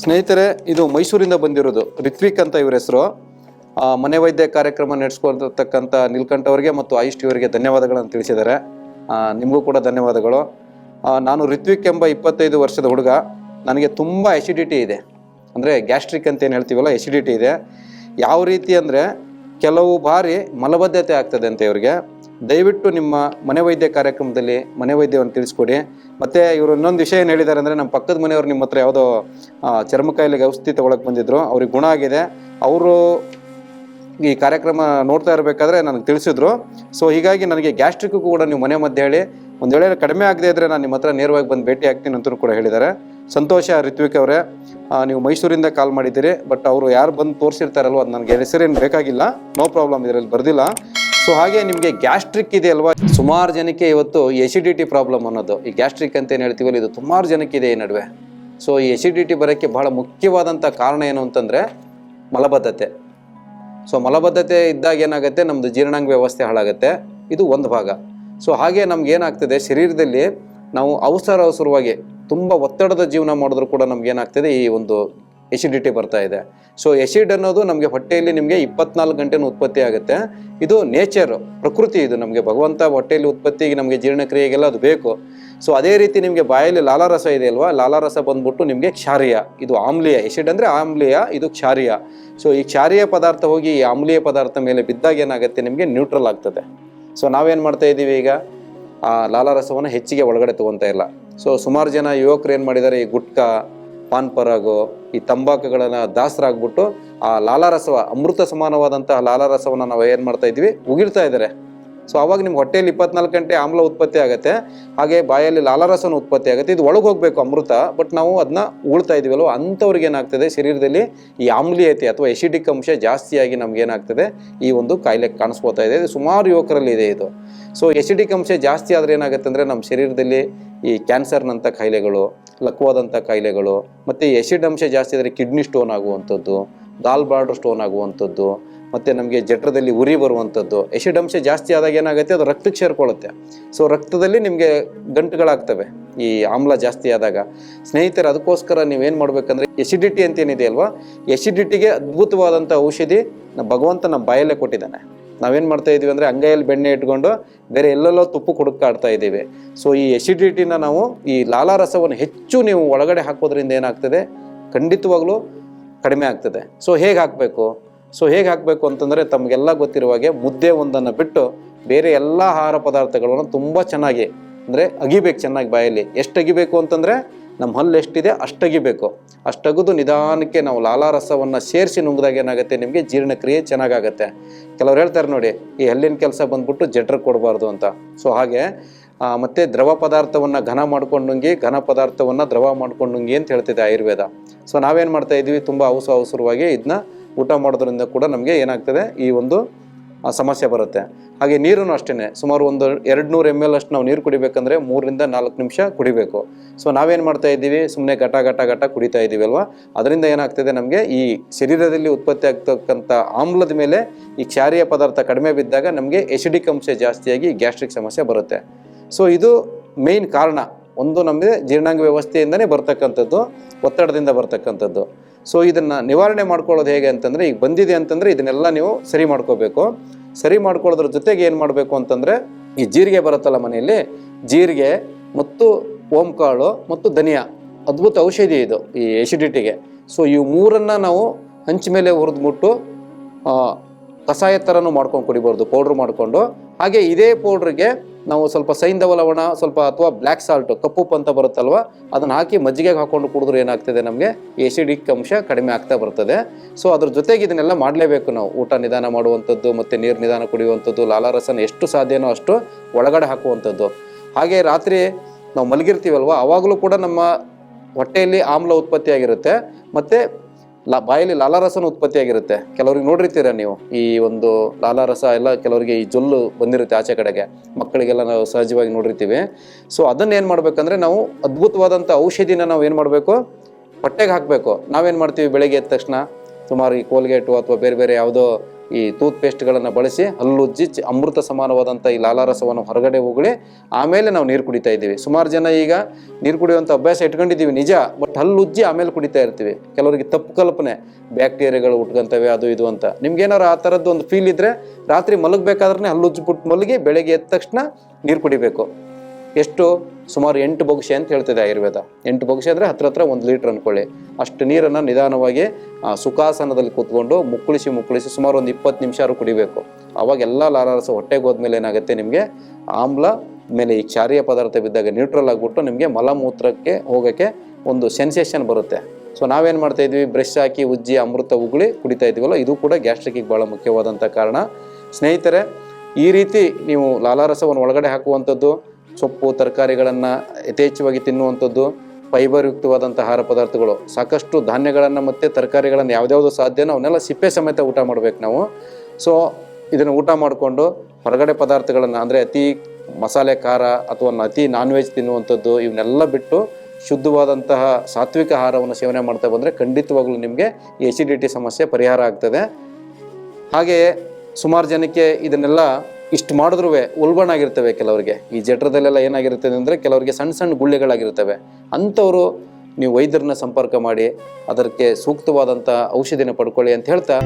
ಸ್ನೇಹಿತರೆ, ಇದು ಮೈಸೂರಿಂದ ಬಂದಿರೋದು ರಿತ್ವಿಕ್ ಅಂತ ಇವ್ರ ಹೆಸರು. ಮನೆ ವೈದ್ಯ ಕಾರ್ಯಕ್ರಮ ನಡೆಸ್ಕೊಳ್ತಕ್ಕಂಥ ನೀಲ್ಕಂಠ ಅವರಿಗೆ ಮತ್ತು ಆಯುಷ್ ಇವರಿಗೆ ಧನ್ಯವಾದಗಳನ್ನು ತಿಳಿಸಿದ್ದಾರೆ. ನಿಮಗೂ ಕೂಡ ಧನ್ಯವಾದಗಳು. ನಾನು ರಿತ್ವಿಕ್ ಎಂಬ 25 ವರ್ಷದ ಹುಡುಗ. ನನಗೆ ತುಂಬ ಎಸಿಡಿಟಿ ಇದೆ, ಅಂದರೆ ಗ್ಯಾಸ್ಟ್ರಿಕ್ ಅಂತ ಏನು ಹೇಳ್ತೀವಲ್ಲ, ಎಸಿಡಿಟಿ ಇದೆ. ಯಾವ ರೀತಿ ಅಂದರೆ ಕೆಲವು ಬಾರಿ ಮಲಬದ್ಧತೆ ಆಗ್ತದೆ ಅಂತ ಇವ್ರಿಗೆ. ದಯವಿಟ್ಟು ನಿಮ್ಮ ಮನೆ ವೈದ್ಯ ಕಾರ್ಯಕ್ರಮದಲ್ಲಿ ಮನೆ ವೈದ್ಯವನ್ನು ತಿಳಿಸ್ಕೊಡಿ. ಮತ್ತು ಇವರು ಇನ್ನೊಂದು ವಿಷಯ ಏನು ಹೇಳಿದ್ದಾರೆ ಅಂದರೆ, ನಮ್ಮ ಪಕ್ಕದ ಮನೆಯವರು ನಿಮ್ಮ ಹತ್ರ ಯಾವುದೋ ಚರ್ಮ ಕಾಯಿಲೆಗೆ ಔಷಧಿ ತೊಗೊಳಕ್ಕೆ ಬಂದಿದ್ದರು, ಅವ್ರಿಗೆ ಗುಣ ಆಗಿದೆ. ಅವರು ಈ ಕಾರ್ಯಕ್ರಮ ನೋಡ್ತಾ ಇರಬೇಕಾದ್ರೆ ನನಗೆ ತಿಳಿಸಿದ್ರು. ಸೊ ಹೀಗಾಗಿ ನನಗೆ ಗ್ಯಾಸ್ಟ್ರಿಕ್ಕು ಕೂಡ ನೀವು ಮನೆ ಮಧ್ಯೆ ಹೇಳಿ, ಒಂದು ವೇಳೆ ಕಡಿಮೆ ಆಗದೆ ಇದ್ದರೆ ನಾನು ನಿಮ್ಮ ಹತ್ರ ನೇರವಾಗಿ ಬಂದು ಭೇಟಿ ಆಗ್ತೀನಿ ಅಂತಲೂ ಕೂಡ ಹೇಳಿದ್ದಾರೆ. ಸಂತೋಷ ರಿತ್ವಿಕ್ ಅವರೇ, ನೀವು ಮೈಸೂರಿಂದ ಕಾಲ್ ಮಾಡಿದ್ದೀರಿ. ಬಟ್ ಅವರು ಯಾರು ಬಂದು ತೋರಿಸಿರ್ತಾರಲ್ವ, ಅದು ನನಗೆ ಹೆಸರೇನು ಬೇಕಾಗಿಲ್ಲ, ನೋ ಪ್ರಾಬ್ಲಮ್, ಇದರಲ್ಲಿ ಬರ್ದಿಲ್ಲ. ಸೊ ಹಾಗೆ ನಿಮಗೆ ಗ್ಯಾಸ್ಟ್ರಿಕ್ ಇದೆ ಅಲ್ವಾ, ಸುಮಾರು ಜನಕ್ಕೆ ಇವತ್ತು ಎಸಿಡಿಟಿ ಪ್ರಾಬ್ಲಮ್ ಅನ್ನೋದು, ಈ ಗ್ಯಾಸ್ಟ್ರಿಕ್ ಅಂತ ಏನು ಹೇಳ್ತೀವಲ್ಲ, ಇದು ಸುಮಾರು ಜನಕ್ಕೆ ಇದೆ ಈ ನಡುವೆ. ಸೊ ಈ ಎಸಿಡಿಟಿ ಬರೋಕ್ಕೆ ಬಹಳ ಮುಖ್ಯವಾದಂಥ ಕಾರಣ ಏನು ಅಂತಂದರೆ ಮಲಬದ್ಧತೆ. ಸೊ ಮಲಬದ್ಧತೆ ಇದ್ದಾಗ ಏನಾಗುತ್ತೆ, ನಮ್ಮದು ಜೀರ್ಣಾಂಗ ವ್ಯವಸ್ಥೆ ಹಾಳಾಗುತ್ತೆ, ಇದು ಒಂದು ಭಾಗ. ಸೊ ಹಾಗೆ ನಮ್ಗೆ ಏನಾಗ್ತದೆ, ಶರೀರದಲ್ಲಿ ನಾವು ಅವಸರವಾಗಿ ತುಂಬ ಒತ್ತಡದ ಜೀವನ ಮಾಡಿದ್ರು ಕೂಡ ನಮ್ಗೆ ಏನಾಗ್ತದೆ, ಈ ಒಂದು ಎಸಿಡಿಟಿ ಬರ್ತಾ ಇದೆ. ಸೊ ಎಸಿಡ್ ಅನ್ನೋದು ನಮಗೆ ಹೊಟ್ಟೆಯಲ್ಲಿ ನಿಮಗೆ 24 ಗಂಟೆನೂ ಉತ್ಪತ್ತಿ ಆಗುತ್ತೆ. ಇದು ನೇಚರ್, ಪ್ರಕೃತಿ. ಇದು ನಮಗೆ ಭಗವಂತ ಹೊಟ್ಟೆಯಲ್ಲಿ ಉತ್ಪತ್ತಿಗೆ ನಮಗೆ ಜೀರ್ಣಕ್ರಿಯೆಗೆಲ್ಲ ಅದು ಬೇಕು. ಸೊ ಅದೇ ರೀತಿ ನಿಮಗೆ ಬಾಯಲ್ಲಿ ಲಾಲಾರಸ ಇದೆ ಅಲ್ವಾ, ಲಾಲಾರಸ ಬಂದ್ಬಿಟ್ಟು ನಿಮಗೆ ಕ್ಷಾರೀಯ, ಇದು ಆಮ್ಲೀಯ. ಎಸಿಡ್ ಅಂದರೆ ಆಮ್ಲೀಯ, ಇದು ಕ್ಷಾರೀಯ. ಸೊ ಈ ಕ್ಷಾರೀಯ ಪದಾರ್ಥ ಹೋಗಿ ಈ ಆಮ್ಲೀಯ ಪದಾರ್ಥ ಮೇಲೆ ಬಿದ್ದಾಗ ಏನಾಗುತ್ತೆ, ನಿಮಗೆ ನ್ಯೂಟ್ರಲ್ ಆಗ್ತದೆ. ಸೊ ನಾವೇನು ಮಾಡ್ತಾ ಇದ್ದೀವಿ, ಈಗ ಆ ಲಾಲಾರಸವನ್ನು ಹೆಚ್ಚಿಗೆ ಒಳಗಡೆ ತೊಗೊತಾ ಇಲ್ಲ. ಸೊ ಸುಮಾರು ಜನ ಯುವಕರು ಏನು ಮಾಡಿದ್ದಾರೆ, ಈ ಗುಟ್ಕಾ, ಪಾನ್ ಪರಾಗು, ಈ ತಂಬಾಕುಗಳನ್ನು ದಾಸರಾಗ್ಬಿಟ್ಟು ಆ ಲಾಲಾರಸ, ಅಮೃತ ಸಮಾನವಾದಂತಹ ಲಾಲಾರಸವನ್ನು ನಾವು ಏನು ಮಾಡ್ತಾ ಇದ್ವಿ, ಉಗಿಳ್ತಾ ಇದ್ದಾರೆ. ಸೊ ಅವಾಗ ನಿಮ್ಗೆ ಹೊಟ್ಟೆಯಲ್ಲಿ 24 ಗಂಟೆ ಆಮ್ಲ ಉತ್ಪತ್ತಿ ಆಗುತ್ತೆ, ಹಾಗೆ ಬಾಯಲ್ಲಿ ಲಾಲಾರಸನ ಉತ್ಪತ್ತಿ ಆಗುತ್ತೆ. ಇದು ಒಳಗೆ ಹೋಗಬೇಕು ಅಮೃತ, ಬಟ್ ನಾವು ಅದನ್ನ ಉಳ್ತಾ ಇದೀವಲ್ವ, ಅಂಥವ್ರಿಗೆ ಏನಾಗ್ತದೆ, ಶರೀರದಲ್ಲಿ ಈ ಆಮ್ಲೀಯತೆ ಅಥವಾ ಎಸಿಡಿಕ್ ಅಂಶ ಜಾಸ್ತಿಯಾಗಿ ನಮ್ಗೆ ಏನಾಗ್ತದೆ, ಈ ಒಂದು ಕಾಯಿಲೆ ಕಾಣಿಸ್ಕೋತಾ ಇದೆ. ಇದು ಸುಮಾರು ಯುವಕರಲ್ಲಿ ಇದೆ ಇದು. ಸೊ ಎಸಿಡಿಕ್ ಅಂಶ ಜಾಸ್ತಿ ಆದರೆ ಏನಾಗುತ್ತೆ ಅಂದರೆ, ನಮ್ಮ ಶರೀರದಲ್ಲಿ ಈ ಕ್ಯಾನ್ಸರ್ನಂಥ ಕಾಯಿಲೆಗಳು, ಲಘುವಾದಂಥ ಕಾಯಿಲೆಗಳು, ಮತ್ತು ಈ ಎಸಿಡ್ ಅಂಶ ಜಾಸ್ತಿ ಆದರೆ ಕಿಡ್ನಿ ಸ್ಟೋನ್ ಆಗುವಂಥದ್ದು, ಗಾಲ್ ಬ್ಲಾಡರ್ ಸ್ಟೋನ್ ಆಗುವಂಥದ್ದು, ಮತ್ತು ನಮಗೆ ಜಠರದಲ್ಲಿ ಉರಿ ಬರುವಂಥದ್ದು. ಎಸಿಡ್ ಅಂಶ ಜಾಸ್ತಿ ಆದಾಗ ಏನಾಗುತ್ತೆ, ಅದು ರಕ್ತಕ್ಕೆ ಸೇರಿಕೊಳ್ಳುತ್ತೆ. ಸೊ ರಕ್ತದಲ್ಲಿ ನಿಮಗೆ ಗಂಟುಗಳಾಗ್ತವೆ ಈ ಆಮ್ಲ ಜಾಸ್ತಿ ಆದಾಗ. ಸ್ನೇಹಿತರೆ, ಅದಕ್ಕೋಸ್ಕರ ನೀವೇನು ಮಾಡಬೇಕಂದ್ರೆ, ಎಸಿಡಿಟಿ ಅಂತ ಏನಿದೆ ಅಲ್ವಾ, ಎಸಿಡಿಟಿಗೆ ಅದ್ಭುತವಾದಂಥ ಔಷಧಿ ಭಗವಂತ ನಮ್ಮ ಬಾಯಲ್ಲೇ ಕೊಟ್ಟಿದ್ದಾನೆ. ನಾವೇನು ಮಾಡ್ತಾ ಇದ್ದೀವಿ ಅಂದರೆ, ಅಂಗೈಯಲ್ಲಿ ಬೆಣ್ಣೆ ಇಟ್ಕೊಂಡು ಬೇರೆ ಎಲ್ಲೆಲ್ಲೋ ತುಪ್ಪ ಹುಡುಕಾಡ್ತಾ ಇದ್ದೀವಿ. ಸೊ ಈ ಎಸಿಡಿಟಿನ ನಾವು ಈ ಲಾಲಾರಸವನ್ನು ಹೆಚ್ಚು ನೀವು ಒಳಗಡೆ ಹಾಕೋದ್ರಿಂದ ಏನಾಗ್ತದೆ, ಖಂಡಿತವಾಗ್ಲೂ ಕಡಿಮೆ ಆಗ್ತದೆ. ಸೊ ಹೇಗೆ ಹಾಕಬೇಕು ಅಂತಂದರೆ, ತಮಗೆಲ್ಲ ಗೊತ್ತಿರುವ ಹಾಗೆ ಮುದ್ದೆ ಒಂದನ್ನು ಬಿಟ್ಟು ಬೇರೆ ಎಲ್ಲ ಆಹಾರ ಪದಾರ್ಥಗಳನ್ನು ತುಂಬ ಚೆನ್ನಾಗಿ ಅಂದರೆ ಅಗಿಬೇಕು, ಚೆನ್ನಾಗಿ ಬಾಯಲ್ಲಿ. ಎಷ್ಟು ಅಗಿಬೇಕು ಅಂತಂದರೆ, ನಮ್ಮ ಹಲ್ಲು ಎಷ್ಟಿದೆ ಅಷ್ಟಗಿಬೇಕು. ಅಷ್ಟಗದು ನಿಧಾನಕ್ಕೆ ನಾವು ಲಾಲಾರಸವನ್ನು ಸೇರಿಸಿ ನುಂಗಿದಾಗ ಏನಾಗುತ್ತೆ, ನಿಮಗೆ ಜೀರ್ಣಕ್ರಿಯೆ ಚೆನ್ನಾಗಾಗತ್ತೆ. ಕೆಲವ್ರು ಹೇಳ್ತಾರೆ ನೋಡಿ, ಈ ಹಲ್ಲಿನ ಕೆಲಸ ಬಂದ್ಬಿಟ್ಟು ಜಠರಕ್ಕೆ ಕೊಡಬಾರ್ದು ಅಂತ. ಸೊ ಹಾಗೆ ಮತ್ತು ದ್ರವ ಪದಾರ್ಥವನ್ನು ಘನ ಮಾಡ್ಕೊಂಡು ನುಂಗಿ, ಘನ ಪದಾರ್ಥವನ್ನು ದ್ರವ ಮಾಡ್ಕೊಂಡು ನುಂಗಿ ಅಂತ ಹೇಳ್ತಿದೆ ಆಯುರ್ವೇದ. ಸೊ ನಾವೇನು ಮಾಡ್ತಾ ಇದ್ದೀವಿ, ತುಂಬ ಅವಸರವಾಗಿ ಇದನ್ನ ಊಟ ಮಾಡೋದ್ರಿಂದ ಕೂಡ ನಮಗೆ ಏನಾಗ್ತದೆ, ಈ ಒಂದು ಸಮಸ್ಯೆ ಬರುತ್ತೆ. ಹಾಗೆ ನೀರು ಅಷ್ಟೇ, ಸುಮಾರು ಒಂದು 200 ml ಅಷ್ಟು ನಾವು ನೀರು ಕುಡಿಬೇಕಂದ್ರೆ 3 ರಿಂದ 4 ನಿಮಿಷ ಕುಡಿಬೇಕು. ಸೊ ನಾವೇನು ಮಾಡ್ತಾ ಇದ್ದೀವಿ, ಸುಮ್ಮನೆ ಘಟ ಕುಡಿತಾ ಇದ್ದೀವಿ ಅಲ್ವಾ, ಅದರಿಂದ ಏನಾಗ್ತದೆ, ನಮಗೆ ಈ ಶರೀರದಲ್ಲಿ ಉತ್ಪತ್ತಿ ಆಗ್ತಕ್ಕಂಥ ಆಮ್ಲದ ಮೇಲೆ ಈ ಕ್ಷಾರೀಯ ಪದಾರ್ಥ ಕಡಿಮೆ ಬಿದ್ದಾಗ ನಮಗೆ ಎಸಿಡಿಕ್ ಅಂಶ ಜಾಸ್ತಿಯಾಗಿ ಗ್ಯಾಸ್ಟ್ರಿಕ್ ಸಮಸ್ಯೆ ಬರುತ್ತೆ. ಸೊ ಇದು ಮೇಯ್ನ್ ಕಾರಣ. ಒಂದು ನಮಗೆ ಜೀರ್ಣಾಂಗ ವ್ಯವಸ್ಥೆಯಿಂದನೇ ಬರ್ತಕ್ಕಂಥದ್ದು, ಒತ್ತಡದಿಂದ ಬರ್ತಕ್ಕಂಥದ್ದು. ಸೊ ಇದನ್ನು ನಿವಾರಣೆ ಮಾಡ್ಕೊಳ್ಳೋದು ಹೇಗೆ ಅಂತಂದರೆ, ಈಗ ಬಂದಿದೆ ಅಂತಂದರೆ ಇದನ್ನೆಲ್ಲ ನೀವು ಸರಿ ಮಾಡ್ಕೋಬೇಕು. ಸರಿ ಮಾಡ್ಕೊಳ್ಳೋದ್ರ ಜೊತೆಗೆ ಏನು ಮಾಡಬೇಕು ಅಂತಂದರೆ, ಈ ಜೀರಿಗೆ ಬರುತ್ತಲ್ಲ ಮನೆಯಲ್ಲಿ, ಜೀರಿಗೆ ಮತ್ತು ಓಂಕಾಳು ಮತ್ತು ಧನಿಯಾ, ಅದ್ಭುತ ಔಷಧಿ ಇದು ಈ ಎಸಿಡಿಟಿಗೆ. ಸೊ ಇವು ಮೂರನ್ನು ನಾವು ಹಂಚ ಮೇಲೆ ಹುರಿದ್ಬಿಟ್ಟು ಕಷಾಯ ಥರನೂ ಮಾಡ್ಕೊಂಡು ಕುಡಿಬಾರ್ದು, ಪೌಡ್ರ್ ಮಾಡಿಕೊಂಡು. ಹಾಗೆ ಇದೇ ಪೌಡ್ರಿಗೆ ನಾವು ಸ್ವಲ್ಪ ಸೈಂಧವ ಲವಣ ಸ್ವಲ್ಪ ಅಥವಾ ಬ್ಲ್ಯಾಕ್ ಸಾಲ್ಟು, ಕಪ್ಪುಪ್ಪು ಅಂತ ಬರುತ್ತಲ್ವ, ಅದನ್ನು ಹಾಕಿ ಮಜ್ಜಿಗೆಗೆ ಹಾಕ್ಕೊಂಡು ಕುಡಿದ್ರೆ ಏನಾಗ್ತದೆ, ನಮಗೆ ಎಸಿಡಿಕ್ ಅಂಶ ಕಡಿಮೆ ಆಗ್ತಾ ಬರ್ತದೆ. ಸೊ ಅದ್ರ ಜೊತೆಗೆ ಇದನ್ನೆಲ್ಲ ಮಾಡಲೇಬೇಕು ನಾವು. ಊಟ ನಿಧಾನ ಮಾಡುವಂಥದ್ದು, ಮತ್ತು ನೀರು ನಿಧಾನ ಕುಡಿಯುವಂಥದ್ದು, ಲಾಲಾರಸನ ಎಷ್ಟು ಸಾಧ್ಯನೋ ಅಷ್ಟು ಒಳಗಡೆ ಹಾಕುವಂಥದ್ದು. ಹಾಗೆ ರಾತ್ರಿ ನಾವು ಮಲಗಿರ್ತೀವಲ್ವ, ಆವಾಗಲೂ ಕೂಡ ನಮ್ಮ ಹೊಟ್ಟೆಯಲ್ಲಿ ಆಮ್ಲ ಉತ್ಪತ್ತಿಯಾಗಿರುತ್ತೆ, ಮತ್ತು ಬಾಯಲ್ಲಿ ಲಾಲಾರಸನ ಉತ್ಪತ್ತಿಯಾಗಿರುತ್ತೆ. ಕೆಲವ್ರಿಗೆ ನೋಡಿರ್ತೀರ ನೀವು, ಈ ಒಂದು ಲಾಲಾರಸ ಎಲ್ಲ ಕೆಲವರಿಗೆ ಈ ಜೊಲ್ಲು ಬಂದಿರುತ್ತೆ ಆಚೆ ಕಡೆಗೆ, ಮಕ್ಕಳಿಗೆಲ್ಲ ನಾವು ಸಹಜವಾಗಿ ನೋಡಿರ್ತೀವಿ. ಸೊ ಅದನ್ನೇನು ಮಾಡಬೇಕಂದ್ರೆ, ನಾವು ಅದ್ಭುತವಾದಂಥ ಔಷಧಿನ ನಾವು ಏನು ಮಾಡಬೇಕು, ಹೊಟ್ಟೆಗೆ ಹಾಕಬೇಕು. ನಾವೇನು ಮಾಡ್ತೀವಿ, ಬೆಳಗ್ಗೆ ಎದ್ದ ತಕ್ಷಣ ಸುಮಾರು ಈ ಕೋಲ್ಗೇಟು ಅಥವಾ ಬೇರೆ ಯಾವುದೋ ಈ ಟೂತ್ ಪೇಸ್ಟ್ಗಳನ್ನು ಬಳಸಿ ಹಲ್ಲುಜ್ಜಿ ಅಮೃತ ಸಮಾನವಾದಂಥ ಈ ಲಾಲಾರಸವನ್ನು ಹೊರಗಡೆ ಉಗುಳಿ ಆಮೇಲೆ ನಾವು ನೀರು ಕುಡಿತಾ ಇದ್ದೀವಿ. ಸುಮಾರು ಜನ ಈಗ ನೀರು ಕುಡಿಯುವಂಥ ಅಭ್ಯಾಸ ಇಟ್ಕೊಂಡಿದ್ದೀವಿ ನಿಜ, ಬಟ್ ಹಲ್ಲುಜ್ಜಿ ಆಮೇಲೆ ಕುಡಿತಾ ಇರ್ತೀವಿ. ಕೆಲವರಿಗೆ ತಪ್ಪು ಕಲ್ಪನೆ, ಬ್ಯಾಕ್ಟೀರಿಯಾಗಳು ಉಟ್ಕೊಂತವೆ ಅದು ಇದು ಅಂತ. ನಿಮ್ಗೇನಾರು ಆ ಥರದ್ದು ಒಂದು ಫೀಲ್ ಇದ್ದರೆ ರಾತ್ರಿ ಮಲಗಬೇಕಾದ್ರೆ ಹಲ್ಲುಜ್ಜಿಬಿಟ್ಟು ಮಲಗಿ ಬೆಳಗ್ಗೆ ಎದ್ದ ತಕ್ಷಣ ನೀರು ಕುಡಿಬೇಕು. ಎಷ್ಟು? ಸುಮಾರು 8 ಬೊಗಸೆ ಅಂತ ಹೇಳ್ತಿದೆ ಆಯುರ್ವೇದ. 8 ಬೊಗಸೆ ಅಂದರೆ ಹತ್ರ 1 ಲೀಟ್ರ್ ಅಂದ್ಕೊಳ್ಳಿ. ಅಷ್ಟು ನೀರನ್ನು ನಿಧಾನವಾಗಿ ಸುಖಾಸನದಲ್ಲಿ ಕೂತ್ಕೊಂಡು ಮುಕ್ಕಳಿಸಿ ಸುಮಾರು ಒಂದು 20 ನಿಮಿಷ ಕುಡಿಬೇಕು. ಅವಾಗ ಎಲ್ಲ ಲಾಲಾರಸ ಹೊಟ್ಟೆಗೆ ಹೋದ್ಮೇಲೆ ಏನಾಗುತ್ತೆ, ನಿಮಗೆ ಆಮ್ಲ ಮೇಲೆ ಈ ಕ್ಷಾರೀಯ ಪದಾರ್ಥ ಬಿದ್ದಾಗ ನ್ಯೂಟ್ರಲ್ ಆಗಿಬಿಟ್ಟು ನಿಮಗೆ ಮಲಮೂತ್ರಕ್ಕೆ ಹೋಗೋಕ್ಕೆ ಒಂದು ಸೆನ್ಸೇಷನ್ ಬರುತ್ತೆ. ಸೊ ನಾವೇನು ಮಾಡ್ತಾಯಿದ್ವಿ, ಬ್ರಷ್ ಹಾಕಿ ಉಜ್ಜಿ ಅಮೃತ ಉಗುಳಿ ಕುಡಿತಾ ಇದ್ದೀವಲ್ಲ, ಇದು ಕೂಡ ಗ್ಯಾಸ್ಟ್ರಿಕ್ಕಿಗೆ ಭಾಳ ಮುಖ್ಯವಾದಂಥ ಕಾರಣ. ಸ್ನೇಹಿತರೆ, ಈ ರೀತಿ ನೀವು ಲಾಲಾರಸವನ್ನು ಒಳಗಡೆ ಹಾಕುವಂಥದ್ದು, ಸೊಪ್ಪು ತರಕಾರಿಗಳನ್ನು ಯಥೇಚ್ಛವಾಗಿ ತಿನ್ನುವಂಥದ್ದು, ಫೈಬರ್ ಯುಕ್ತವಾದಂಥ ಆಹಾರ ಪದಾರ್ಥಗಳು, ಸಾಕಷ್ಟು ಧಾನ್ಯಗಳನ್ನು ಮತ್ತು ತರಕಾರಿಗಳನ್ನು ಯಾವ್ದ್ಯಾವುದು ಸಾಧ್ಯನೋ ಅವನ್ನೆಲ್ಲ ಸಿಪ್ಪೆ ಸಮೇತ ಊಟ ಮಾಡಬೇಕು ನಾವು. ಸೊ ಇದನ್ನು ಊಟ ಮಾಡಿಕೊಂಡು ಹೊರಗಡೆ ಪದಾರ್ಥಗಳನ್ನು ಅಂದರೆ ಅತಿ ಮಸಾಲೆ ಖಾರ ಅಥವಾ ಅತಿ ನಾನ್ ವೆಜ್ ತಿನ್ನುವಂಥದ್ದು ಇವನ್ನೆಲ್ಲ ಬಿಟ್ಟು ಶುದ್ಧವಾದಂತಹ ಸಾತ್ವಿಕ ಆಹಾರವನ್ನು ಸೇವನೆ ಮಾಡ್ತಾ ಬಂದರೆ ಖಂಡಿತವಾಗ್ಲೂ ನಿಮಗೆ ಈ ಎಸಿಡಿಟಿ ಸಮಸ್ಯೆ ಪರಿಹಾರ ಆಗ್ತದೆ. ಹಾಗೆಯೇ ಸುಮಾರು ಜನಕ್ಕೆ ಇದನ್ನೆಲ್ಲ ಇಷ್ಟು ಮಾಡಿದ್ರೂ ಉಲ್ಬಣಾಗಿರ್ತವೆ. ಕೆಲವರಿಗೆ ಈ ಜಠರದಲ್ಲೆಲ್ಲ ಏನಾಗಿರ್ತದೆ ಅಂದರೆ ಕೆಲವರಿಗೆ ಸಣ್ಣ ಸಣ್ಣ ಗುಳ್ಳೆಗಳಾಗಿರ್ತವೆ. ಅಂಥವರು ನೀವು ವೈದ್ಯರನ್ನ ಸಂಪರ್ಕ ಮಾಡಿ ಅದಕ್ಕೆ ಸೂಕ್ತವಾದಂಥ ಔಷಧಿನ ಪಡ್ಕೊಳ್ಳಿ ಅಂತ ಹೇಳ್ತಾ